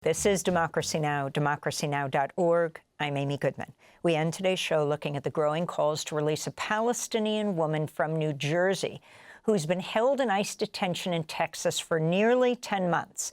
This is Democracy Now!, democracynow.org. I'm Amy Goodman. We end today's show looking at the growing calls to release a Palestinian woman from New Jersey who's been held in ICE detention in Texas for nearly 10 months.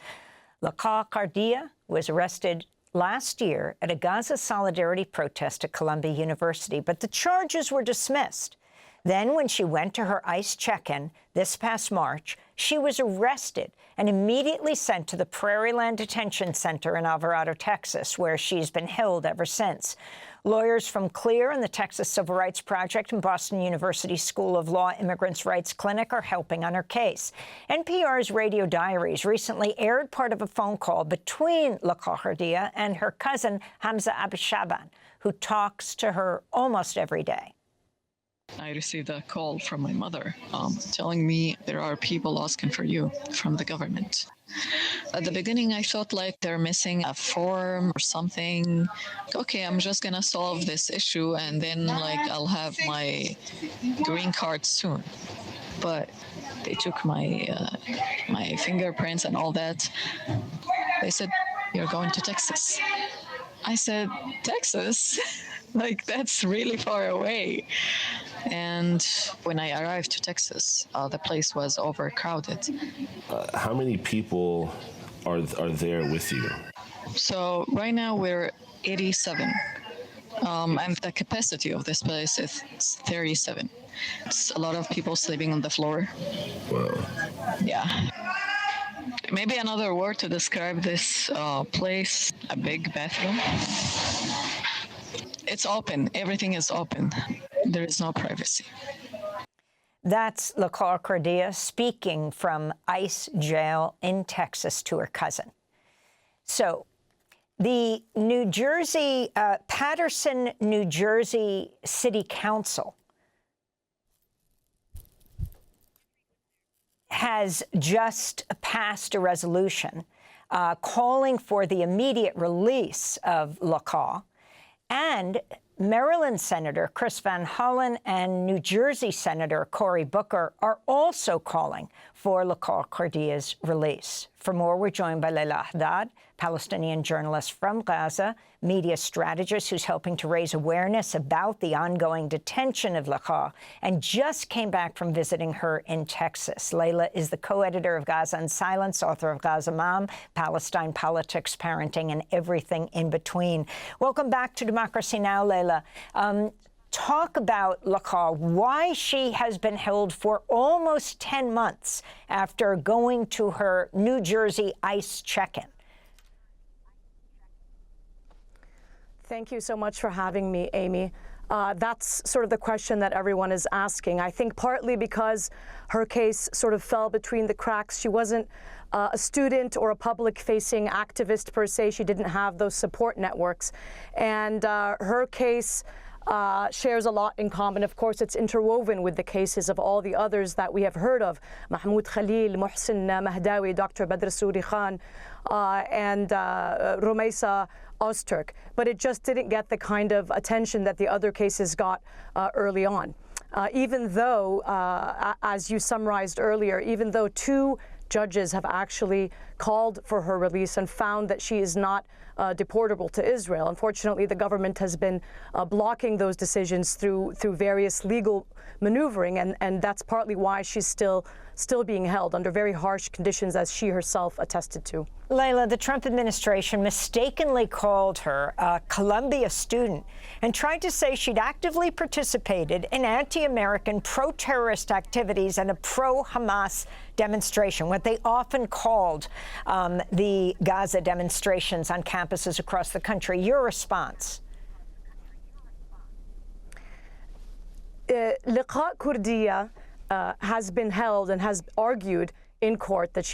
Leqaa Kordia was arrested last year at a Gaza solidarity protest at Columbia University, but the charges were dismissed. Then, when she went to her ICE check-in this past March, she was arrested and immediately sent to the Prairieland Detention Center in Alvarado, Texas, where she's been held ever since. Lawyers from CLEAR and the Texas Civil Rights Project and Boston University School of Law Immigrants' Rights Clinic are helping on her case. NPR's Radio Diaries recently aired part of a phone call between Leqaa Kordia and her cousin, Hamza Abishaban, who talks to her almost every day. I received a call from my mother telling me there are people asking for you from the government. At the beginning, I thought like they're missing a form or something. Okay, I'm just gonna solve this issue and then like I'll have my green card soon. But they took my my fingerprints and all that. They said, you're going to Texas. I said, Texas? Like, that's really far away. And when I arrived to Texas, the place was overcrowded. How many people are there with you? So right now we're 87. And the capacity of this place is 37. It's a lot of people sleeping on the floor. Wow. Yeah. Maybe another word to describe this place, a big bathroom. It's open. Everything is open. There is no privacy. That's Leqaa Kordia speaking from ICE jail in Texas to her cousin. So the New Jersey, Paterson, New Jersey City Council has just passed a resolution calling for the immediate release of Leqaa. And Maryland Senator Chris Van Hollen and New Jersey Senator Cory Booker are also calling for Leqaa Kordia's release. For more, we're joined by Laila El-Haddad, Palestinian journalist from Gaza, media strategist who's helping to raise awareness about the ongoing detention of Leqaa, and just came back from visiting her in Texas. Laila is the co-editor of Gaza in Silence, author of Gaza Mom, Palestine Politics, Parenting, and Everything in Between. Welcome back to Democracy Now!, Laila. Talk about Leqaa, why she has been held for almost 10 months after going to her New Jersey ICE check-in. Thank you so much for having me, Amy. That's sort of the question that everyone is asking. I think partly because her case sort of fell between the cracks. She wasn't a student or a public-facing activist per se. She didn't have those support networks. And her case shares a lot in common. Of course, it's interwoven with the cases of all the others that we have heard of: Mahmoud, Khalil, Mohsen, Mahdawi, Dr. Badr Suri Khan, and Rumaisa Ozturk. But it just didn't get the kind of attention that the other cases got early on. Even though, as you summarized earlier, even though 2 judges have actually called for her release and found that she is not deportable to Israel. Unfortunately, the government has been blocking those decisions through various legal maneuvering, and that's partly why she's still being held under very harsh conditions, as she herself attested to. Laila, the Trump administration mistakenly called her a Columbia student and tried to say she'd actively participated in anti-American, pro-terrorist activities and a pro-Hamas demonstration, what they often called the Gaza demonstrations on campuses across the country. Your response? Leqaa Kordia has been held and has argued in court that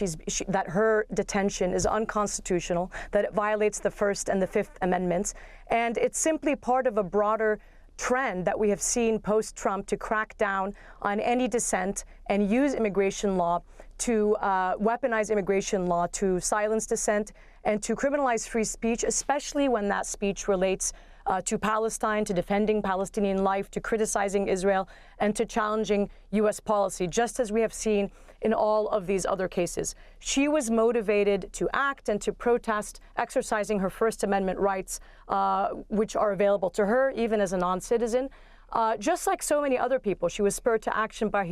that her detention is unconstitutional, that it violates the First and the Fifth Amendments, and it's simply part of a broader trend that we have seen post-Trump to crack down on any dissent and use immigration law to weaponize immigration law to silence dissent and to criminalize free speech, especially when that speech relates to Palestine, to defending Palestinian life, to criticizing Israel, and to challenging U.S. policy, just as we have seen in all of these other cases. She was motivated to act and to protest, exercising her First Amendment rights, which are available to her even as a non-citizen. Just like so many other people, she was spurred to action by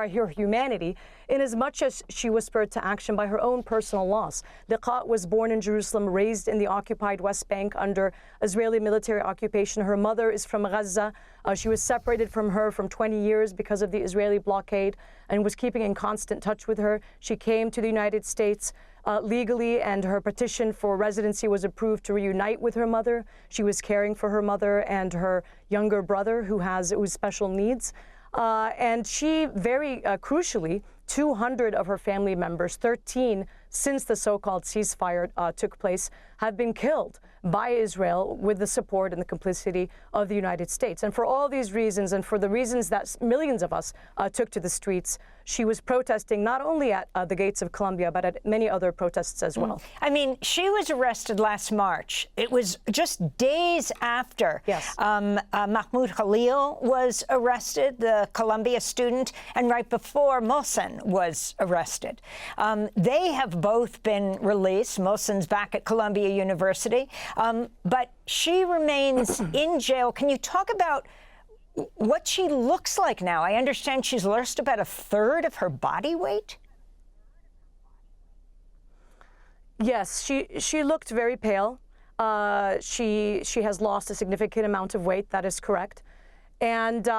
her humanity, in as much as she was spurred to action by her own personal loss. Leqaa was born in Jerusalem, raised in the occupied West Bank under Israeli military occupation. Her mother is from Gaza. She was separated from her from 20 years because of the Israeli blockade and was keeping in constant touch with her. She came to the United States legally, and her petition for residency was approved to reunite with her mother. She was caring for her mother and her younger brother who has special needs. And she, very crucially, 200 of her family members, 13 since the so-called ceasefire took place, have been killed by Israel with the support and the complicity of the United States. And for all these reasons, and for the reasons that millions of us took to the streets, she was protesting not only at the gates of Columbia, but at many other protests as well. I mean, she was arrested last March. It was just days after Mahmoud Khalil was arrested, the Columbia student, and right before Mohsen was arrested. They have both been released. Mohsen's back at Columbia University, but she remains in jail. Can you talk about what she looks like now? I understand she's lost about a third of her body weight. Yes, she looked very pale. She has lost a significant amount of weight. That is correct. And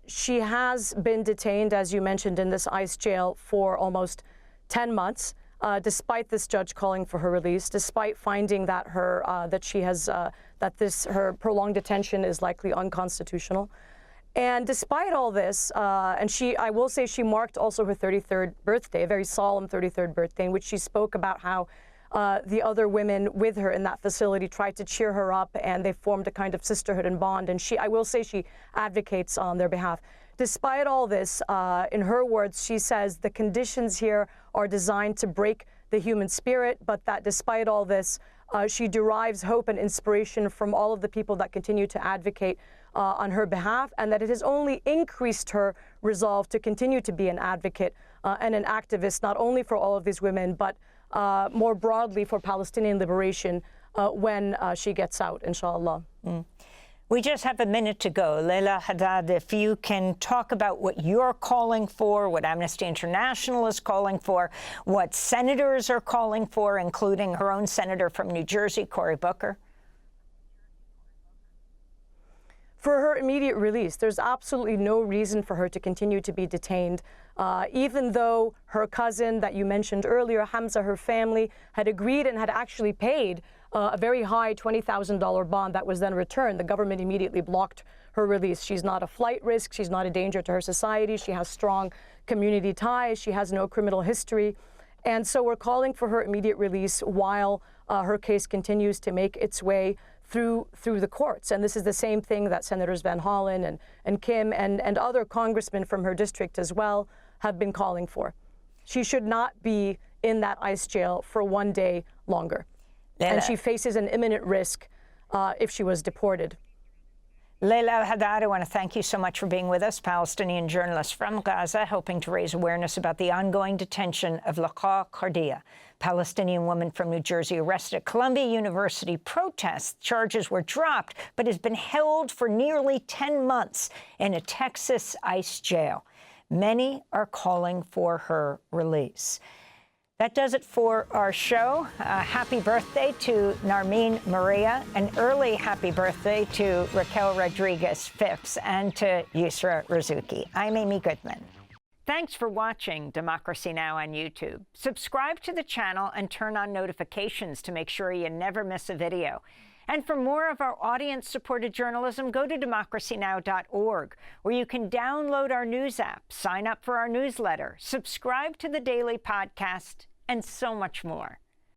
she has been detained, as you mentioned, in this ICE jail for almost 10 months, despite this judge calling for her release, despite finding that her prolonged detention is likely unconstitutional. And despite all this, I will say she marked also her 33rd birthday, a very solemn 33rd birthday, in which she spoke about how the other women with her in that facility tried to cheer her up, and they formed a kind of sisterhood and bond. And I will say she advocates on their behalf. Despite all this, in her words, she says the conditions here are designed to break the human spirit, but that despite all this, she derives hope and inspiration from all of the people that continue to advocate on her behalf, and that it has only increased her resolve to continue to be an advocate and an activist, not only for all of these women, but more broadly for Palestinian liberation when she gets out, inshallah. We just have a minute to go. Laila El-Haddad, if you can talk about what you're calling for, what Amnesty International is calling for, what senators are calling for, including her own senator from New Jersey, Cory Booker. For her immediate release, there's absolutely no reason for her to continue to be detained, even though her cousin that you mentioned earlier, Hamza, her family, had agreed and had actually paid a very high $20,000 bond that was then returned. The government immediately blocked her release. She's not a flight risk. She's not a danger to her society. She has strong community ties. She has no criminal history. And so we're calling for her immediate release while her case continues to make its way through the courts. And this is the same thing that Senators Van Hollen and Kim and other congressmen from her district as well have been calling for. She should not be in that ICE jail for one day longer. And she faces an imminent risk if she was deported. Laila El-Haddad, I want to thank you so much for being with us, Palestinian journalist from Gaza, helping to raise awareness about the ongoing detention of Leqaa Kordia, Palestinian woman from New Jersey arrested at Columbia University protests. Charges were dropped, but has been held for nearly 10 months in a Texas ICE jail. Many are calling for her release. That does it for our show. Happy birthday to Narmeen Maria. An early happy birthday to Raquel Rodriguez-Phipps and to Yusra Razuki. I'm Amy Goodman. Thanks for watching Democracy Now! On YouTube. Subscribe to the channel and turn on notifications to make sure you never miss a video. And for more of our audience-supported journalism, go to democracynow.org, where you can download our news app, sign up for our newsletter, subscribe to the daily podcast, and so much more.